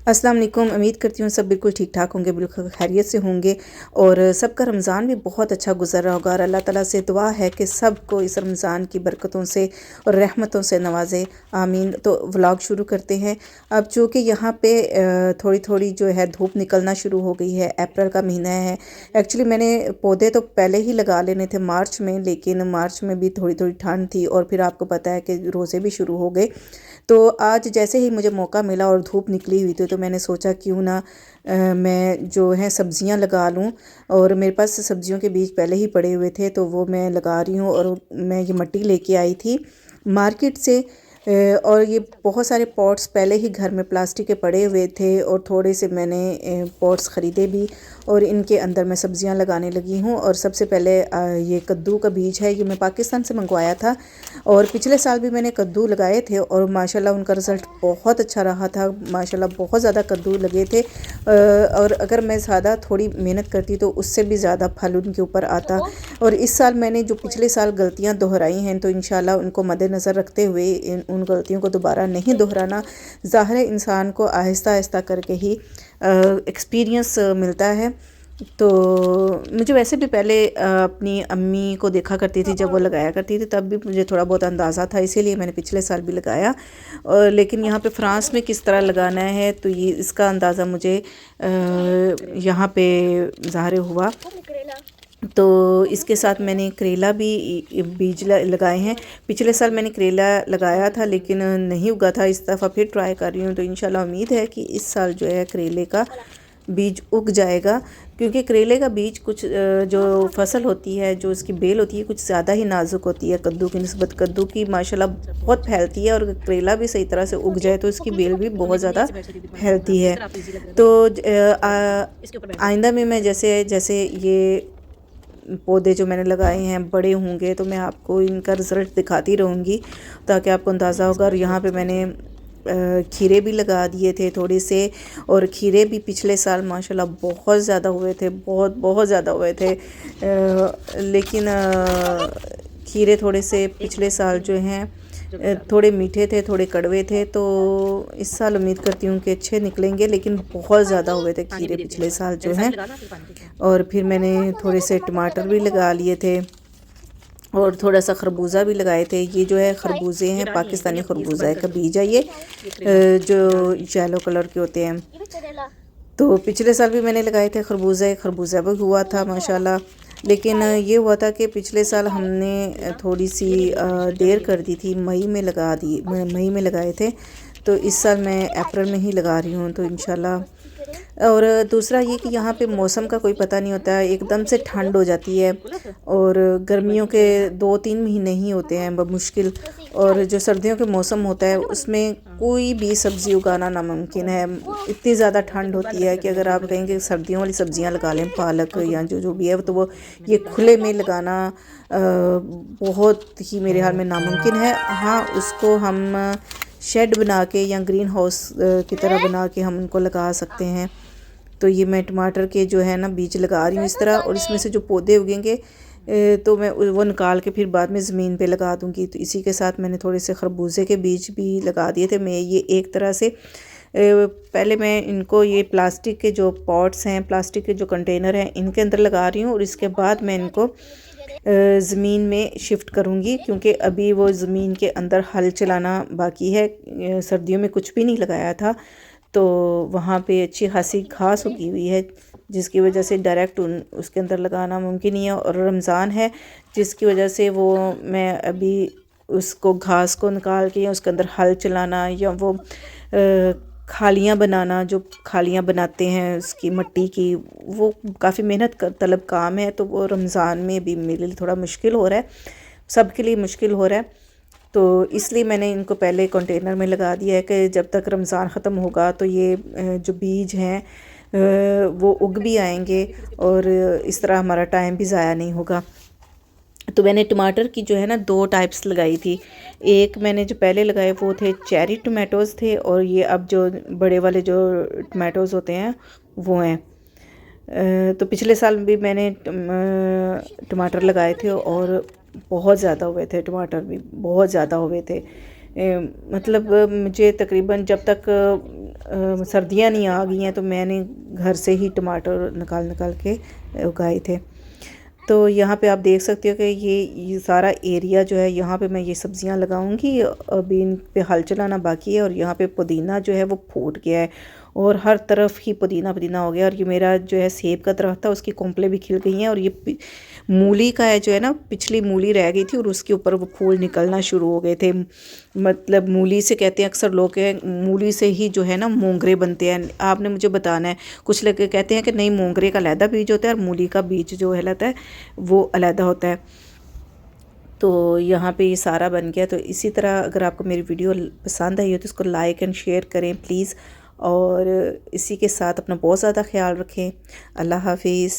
अस्सलाम वालेकुम। उम्मीद करती हूँ सब बिल्कुल ठीक ठाक होंगे, बिल्कुल खैरियत से होंगे और सबका रमज़ान भी बहुत अच्छा गुजर रहा होगा। और अल्लाह ताला से दुआ है कि सबको इस रमज़ान की बरकतों से और रहमतों से नवाजे, आमीन। तो व्लॉग शुरू करते हैं। अब चूँकि यहाँ पे थोड़ी थोड़ी जो है धूप निकलना शुरू हो गई है, अप्रैल का महीना है। एक्चुअली मैंने पौधे तो पहले ही लगा लेने थे मार्च में, लेकिन मार्च में भी थोड़ी थोड़ी ठंड थी और फिर आपको पता है कि रोज़े भी शुरू हो गए। तो आज जैसे ही मुझे मौका मिला और धूप निकली हुई थी, तो मैंने सोचा क्यों ना मैं जो है सब्ज़ियां लगा लूं। और मेरे पास सब्ज़ियों के बीज पहले ही पड़े हुए थे, तो वो मैं लगा रही हूं। और मैं ये मिट्टी लेके आई थी मार्केट से। और ये बहुत सारे पॉट्स पहले ही घर में प्लास्टिक के पड़े हुए थे और थोड़े से मैंने पॉट्स ख़रीदे भी और इनके अंदर मैं सब्ज़ियां लगाने लगी हूँ। और सबसे पहले ये कद्दू का बीज है, ये मैं पाकिस्तान से मंगवाया था और पिछले साल भी मैंने कद्दू लगाए थे और माशाल्लाह उनका रिज़ल्ट बहुत अच्छा रहा था। माशाल्लाह बहुत ज़्यादा कद्दू लगे थे और अगर मैं ज़्यादा थोड़ी मेहनत करती तो उससे भी ज़्यादा फल उनके ऊपर आता। और इस साल मैंने जो पिछले साल गलतियां दोहराई हैं, तो इंशाल्लाह उनको मद्देनज़र रखते हुए उन गलतियों को दोबारा नहीं दोहराना। ज़ाहिर है इंसान को आहिस्ता आहिस्ता करके ही एक्सपीरियंस मिलता है। तो मुझे वैसे भी पहले अपनी अम्मी को देखा करती थी, जब वो लगाया करती थी तब भी मुझे थोड़ा बहुत अंदाज़ा था, इसीलिए मैंने पिछले साल भी लगाया। और लेकिन यहाँ पे फ्रांस में किस तरह लगाना है, तो ये इसका अंदाज़ा मुझे यहाँ पे ज़ाहिर हुआ। तो इसके साथ मैंने करेला भी बीज लगाए हैं। पिछले साल मैंने करेला लगाया था लेकिन नहीं उगा था, इस दफ़ा फिर ट्राई कर रही हूँ। तो इंशाल्लाह उम्मीद है कि इस साल जो है करेले का बीज उग जाएगा, क्योंकि करेले का बीज कुछ जो फसल होती है, जो उसकी बेल होती है, कुछ ज़्यादा ही नाजुक होती है कद्दू की निस्बत। कद्दू की माशाल्लाह बहुत फैलती है और करेला भी सही तरह से उग जाए तो इसकी बेल भी बहुत ज़्यादा फैलती है। तो आइंदा में मैं जैसे जैसे ये पौधे जो मैंने लगाए हैं बड़े होंगे तो मैं आपको इनका रिज़ल्ट दिखाती रहूँगी, ताकि आपको अंदाज़ा होगा। और यहाँ पे मैंने खीरे भी लगा दिए थे थोड़े से, और खीरे भी पिछले साल माशाल्लाह बहुत ज़्यादा हुए थे, बहुत बहुत ज़्यादा हुए थे। लेकिन खीरे थोड़े से पिछले साल जो हैं थोड़े मीठे थे, थोड़े कड़वे थे। तो इस साल उम्मीद करती हूँ कि अच्छे निकलेंगे, लेकिन बहुत ज़्यादा हुए थे खीरे पिछले साल जो हैं। और फिर मैंने थोड़े से टमाटर भी लगा लिए थे और थोड़ा सा खरबूजा भी लगाए थे। ये जो है खरबूजे हैं, पाकिस्तानी खरबूजा का बीज है ये, जो येलो कलर के होते हैं। तो पिछले साल भी मैंने लगाए थे खरबूजा, खरबूजा भी हुआ था माशाल्लाह। लेकिन ये हुआ था कि पिछले साल हमने थोड़ी सी देर कर दी थी, मई में मई में लगाए थे। तो इस साल मैं अप्रैल में ही लगा रही हूँ, तो इंशाल्लाह। और दूसरा ये कि यहाँ पे मौसम का कोई पता नहीं होता है, एकदम से ठंड हो जाती है और गर्मियों के 2-3 महीने ही होते हैं मुश्किल, और जो सर्दियों के मौसम होता है उसमें कोई भी सब्ज़ी उगाना नामुमकिन है। इतनी ज़्यादा ठंड होती है कि अगर आप कहेंगे सर्दियों वाली सब्ज़ियाँ लगा लें, पालक या जो जो भी है, तो वो ये खुले में लगाना बहुत ही मेरे ख्याल में नामुमकिन है। हाँ, उसको हम शेड बना के या ग्रीन हाउस की तरह बना के हम उनको लगा सकते हैं। तो ये मैं टमाटर के जो है ना बीज लगा रही हूँ इस तरह, और इसमें से जो पौधे उगेंगे तो मैं वो निकाल के फिर बाद में ज़मीन पे लगा दूँगी। तो इसी के साथ मैंने थोड़े से खरबूजे के बीज भी लगा दिए थे। मैं ये एक तरह से पहले मैं इनको ये प्लास्टिक के जो पॉट्स हैं, प्लास्टिक के जो कंटेनर हैं, इनके अंदर लगा रही हूँ और इसके बाद मैं इनको ज़मीन में शिफ्ट करूँगी, क्योंकि अभी वो ज़मीन के अंदर हल चलाना बाकी है। सर्दियों में कुछ भी नहीं लगाया था, तो वहाँ पे अच्छी खासी घास उगी हुई है, जिसकी वजह से डायरेक्ट उसके अंदर लगाना मुमकिन नहीं है। और रमज़ान है, जिसकी वजह से वो मैं अभी उसको घास को निकाल के या उसके अंदर हल चलाना या वो खालियाँ बनाना, जो खालियाँ बनाते हैं उसकी मिट्टी की, वो काफ़ी मेहनत तलब काम है। तो वो रमज़ान में भी मेरे लिए थोड़ा मुश्किल हो रहा है, सबके लिए मुश्किल हो रहा है। तो इसलिए मैंने इनको पहले कंटेनर में लगा दिया है कि जब तक रमज़ान ख़त्म होगा तो ये जो बीज हैं वो उग भी आएंगे और इस तरह हमारा टाइम भी ज़ाया नहीं होगा। तो मैंने टमाटर की जो है ना 2 टाइप्स लगाई थी। एक मैंने जो पहले लगाए वो थे चेरी टमाटोज़ थे, और ये अब जो बड़े वाले जो टमाटोज़ होते हैं वो हैं। तो पिछले साल भी मैंने टमाटर लगाए थे और बहुत ज़्यादा हुए थे, टमाटर भी बहुत ज़्यादा हुए थे। मतलब मुझे तकरीबन जब तक सर्दियाँ नहीं आ गई हैं तो मैंने घर से ही टमाटर निकाल निकाल के उगाए थे। तो यहाँ पे आप देख सकते हो कि ये सारा एरिया जो है, यहाँ पे मैं ये सब्ज़ियाँ लगाऊंगी। अभी इन पे हल चलाना बाकी है। और यहाँ पे पुदीना जो है वो फूट गया है और हर तरफ ही पुदीना पुदीना हो गया। और ये मेरा जो है सेब का दरख्त था, उसकी कोंपलें भी खिल गई हैं। और ये मूली का है जो है ना, पिछली मूली रह गई थी और उसके ऊपर वो फूल निकलना शुरू हो गए थे। मतलब मूली से कहते हैं अक्सर लोग मूली से ही जो है ना मोंगरे बनते हैं। आपने मुझे बताना है। कुछ लोग कहते हैं कि नहीं, मोंगरे का अलहदा बीज होता है और मूली का बीज जो है है वो अलहदा होता है। तो यहाँ पे ये सारा बन गया। तो इसी तरह अगर आपको मेरी वीडियो पसंद आई हो तो इसको लाइक एंड शेयर करें प्लीज़। और इसी के साथ अपना बहुत ज़्यादा ख्याल रखें। अल्लाह हाफिज़।